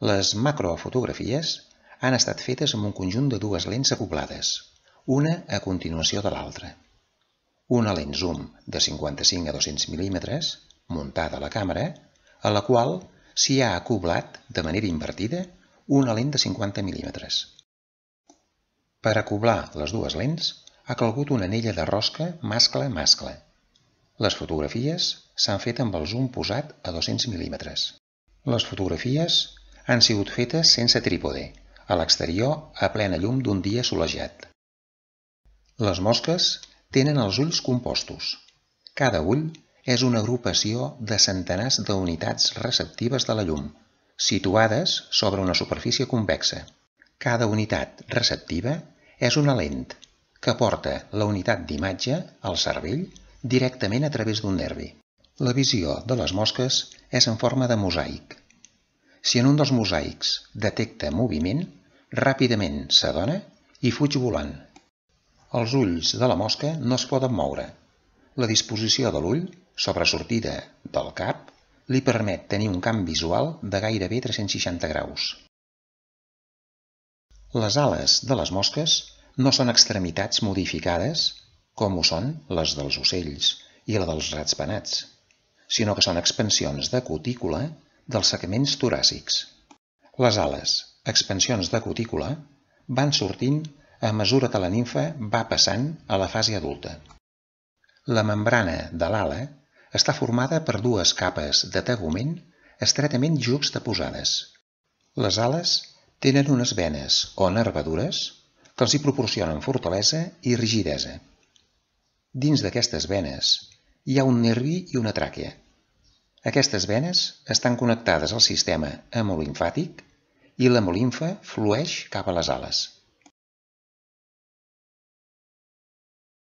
Les macrofotografies han estat fetes amb un conjunt de dues lents acoblades, una a continuació de l'altra. Una lent zoom de 55 a 200 mm muntada a la càmera, a la qual s'hi ha acoblat de manera invertida una lent de 50 mm. Per acoblar les dues lents ha calgut una anella de rosca mascle-mascle. Les fotografies s'han fet amb el zoom posat a 200 mm. Les fotografies han sigut fetes sense trípode, a l'exterior a plena llum d'un dia solejat. Les mosques tenen els ulls compostos. Cada ull és una agrupació de centenars d'unitats receptives de la llum, situades sobre una superfície convexa. Cada unitat receptiva és una lent que porta la unitat d'imatge al cervell directament a través d'un nervi. La visió de les mosques és en forma de mosaic. Si en un dels mosaics detecta moviment, ràpidament s'adona i fuig volant. Els ulls de la mosca no es poden moure. La disposició de l'ull, sobresortida del cap, li permet tenir un camp visual de gairebé 360 graus. Les ales de les mosques no són extremitats modificades, com ho són les dels ocells i la dels ratpenats, sinó que són expansions de cutícula dels segments toràcics. Les ales, expansions de cutícula, van sortint a mesura que la nimfa va passant a la fase adulta. La membrana de l'ala està formada per dues capes de tegument estretament juxtaposades. Les ales tenen unes venes o nervadures que els hi proporcionen fortalesa i rigidesa. Dins d'aquestes venes hi ha un nervi i una tràquea. Aquestes venes estan connectades al sistema hemolimfàtic i l'hemolimfa flueix cap a les ales.